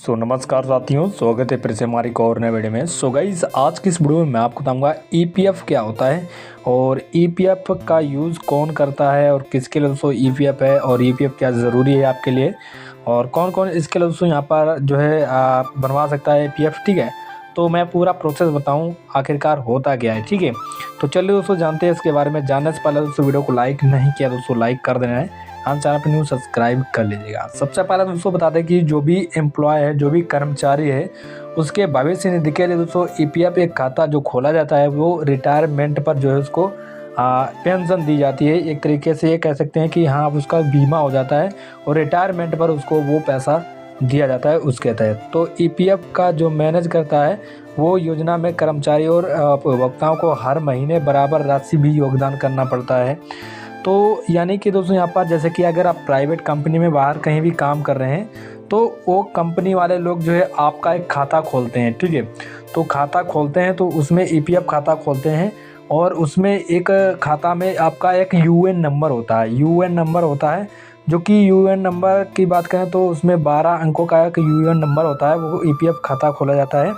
नमस्कार साथियों, स्वागत है फिर से हमारी एक और नए वीडियो में। गाइस, आज की इस वीडियो में मैं आपको बताऊंगा ईपीएफ क्या होता है और ईपीएफ का यूज़ कौन करता है और किसके लिए दोस्तों ईपीएफ है और ईपीएफ क्या ज़रूरी है आपके लिए और कौन कौन इसके लिए दोस्तों यहाँ पर जो है बनवा सकता है ईपीएफ। ठीक है, तो मैं पूरा प्रोसेस बताऊँ आखिरकार होता क्या है। ठीक है, तो चलिए दोस्तों जानते हैं इसके बारे में। जानने से पहले दोस्तों वीडियो को लाइक नहीं किया दोस्तों लाइक कर देना है, हम चैनल पर न्यू सब्सक्राइब कर लीजिएगा। सबसे पहले दोस्तों बता दें कि जो भी एम्प्लॉय है, जो भी कर्मचारी है, उसके भविष्य निधि के लिए दोस्तों ईपीएफ एक खाता जो खोला जाता है वो रिटायरमेंट पर जो है उसको पेंशन दी जाती है। एक तरीके से ये कह सकते हैं कि हाँ उसका बीमा हो जाता है और रिटायरमेंट पर उसको वो पैसा दिया जाता है उसके तहत। तो ईपीएफ का जो मैनेज करता है वो योजना में कर्मचारी और उपभोक्ताओं को हर महीने बराबर राशि भी योगदान करना पड़ता है। तो यानी कि दोस्तों यहाँ पर जैसे कि अगर आप प्राइवेट कंपनी में बाहर कहीं भी काम कर रहे हैं तो वो कंपनी वाले लोग जो है आपका एक खाता खोलते हैं। ठीक है, तो खाता खोलते हैं तो उसमें ईपीएफ खाता खोलते हैं और उसमें एक खाता में आपका एक यूएन नंबर होता है। यूएन नंबर होता है जो कि यूएन नंबर की बात करें तो उसमें 12 अंकों का एक यूएन नंबर होता है। वो ईपीएफ खाता खोला जाता है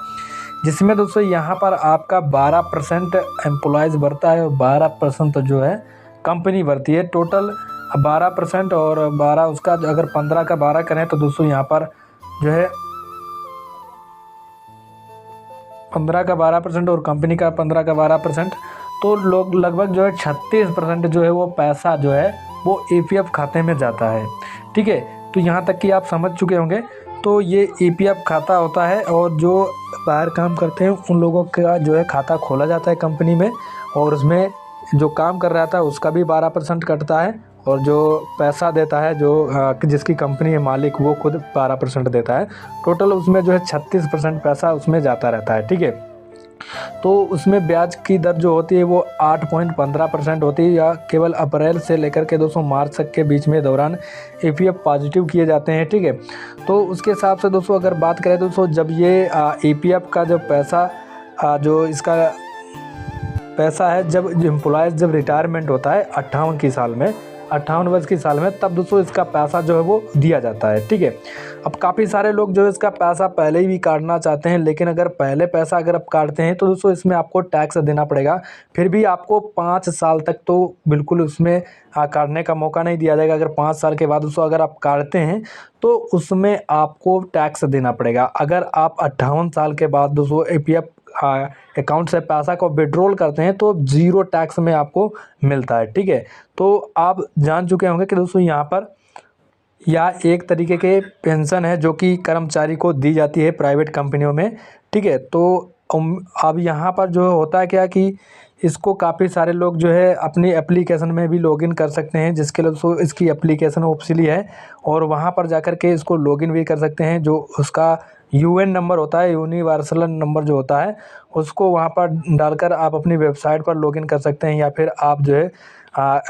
जिसमें दोस्तों यहाँ पर आपका 12% एम्प्लॉयज़ भरता है और 12% जो है कंपनी भरती है। टोटल 12% और 12 उसका अगर 15 का 12 करें तो दोस्तों यहाँ पर जो है 15 का 12% और कंपनी का 15 का 12%, तो लोग लगभग जो है 36% जो है वो पैसा जो है वो ईपीएफ खाते में जाता है। ठीक है, तो यहाँ तक कि आप समझ चुके होंगे। तो ये ईपीएफ खाता होता है और जो बाहर काम करते हैं उन लोगों का जो है खाता खोला जाता है कंपनी में और उसमें जो काम कर रहा था उसका भी 12% कटता है और जो पैसा देता है जो जिसकी कंपनी है मालिक वो खुद 12% देता है। टोटल उसमें जो है 36% पैसा उसमें जाता रहता है। ठीक है, तो उसमें ब्याज की दर जो होती है वो 8.15% होती है या केवल अप्रैल से लेकर के 200 मार्च तक के बीच में दौरान ईपीएफ पॉजिटिव किए जाते हैं। ठीक है, तो उसके हिसाब से दोस्तों अगर बात करें दोस्तों जब ये ईपीएफ का जो पैसा जो इसका पैसा है जब एम्प्लॉयज़ जब रिटायरमेंट होता है 58 वर्ष की साल में तब दोस्तों इसका पैसा जो है वो दिया जाता है। ठीक है, अब काफ़ी सारे लोग जो है इसका पैसा पहले ही भी काटना चाहते हैं, लेकिन अगर पहले पैसा अगर आप काटते हैं तो दोस्तों इसमें आपको टैक्स देना पड़ेगा। फिर भी आपको 5 साल तक तो बिल्कुल उसमें काटने का मौका नहीं दिया जाएगा। अगर 5 साल के बाद दोस्तों अगर आप काटते हैं तो उसमें आपको टैक्स देना पड़ेगा। अगर आप 58 साल के बाद दोस्तों ईपीएफ अकाउंट से पैसा को विड्रॉल करते हैं तो 0 टैक्स में आपको मिलता है। ठीक है, तो आप जान चुके होंगे कि दोस्तों यहाँ पर यह एक तरीके के पेंशन है जो कि कर्मचारी को दी जाती है प्राइवेट कंपनियों में। ठीक है, तो अब यहाँ पर जो होता है क्या कि इसको काफ़ी सारे लोग जो है अपनी एप्लीकेशन में भी लॉगिन कर सकते हैं, जिसके लिए दोस्तों इसकी एप्लीकेशन ऑप्शनली है और वहाँ पर जाकर के इसको लॉगिन भी कर सकते हैं। जो उसका यूएन नंबर होता है, यूनिवर्सल नंबर जो होता है, उसको वहाँ पर डालकर आप अपनी वेबसाइट पर लॉगिन कर सकते हैं या फिर आप जो है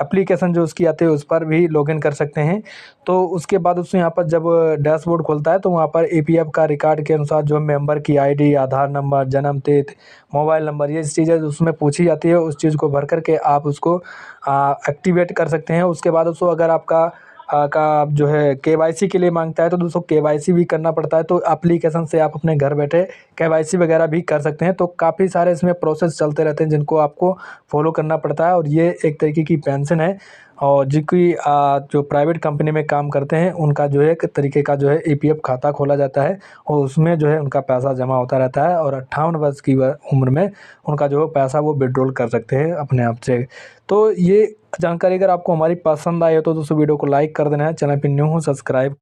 एप्लीकेशन जो उसकी आती है उस पर भी लॉगिन कर सकते हैं। तो उसके बाद उसमें यहाँ पर जब डैशबोर्ड खुलता है तो वहाँ पर ईपीएफ का रिकॉर्ड के अनुसार जो मेंबर की आईडी, आधार नंबर, जन्म तिथि, मोबाइल नंबर, ये चीज़ें उसमें पूछी जाती है। उस चीज़ को भर करके आप उसको एक्टिवेट कर सकते हैं। उसके बाद दोस्तों अगर आपका का जो है केवाईसी के लिए मांगता है तो दोस्तों केवाईसी भी करना पड़ता है। तो एप्लीकेशन से आप अपने घर बैठे केवाईसी वगैरह भी कर सकते हैं। तो काफ़ी सारे इसमें प्रोसेस चलते रहते हैं जिनको आपको फॉलो करना पड़ता है और ये एक तरीके की पेंशन है और जिनकी जो प्राइवेट कंपनी में काम करते हैं उनका जो है एक तरीके का जो है ईपीएफ खाता खोला जाता है और उसमें जो है उनका पैसा जमा होता रहता है और 58 वर्ष की उम्र में उनका जो पैसा वो विड्रॉल कर सकते हैं अपने आप से। तो ये जानकारी अगर आपको हमारी पसंद आई हो तो दोस्तों वीडियो को लाइक कर देना है, चैनल पर न्यू हो सब्सक्राइब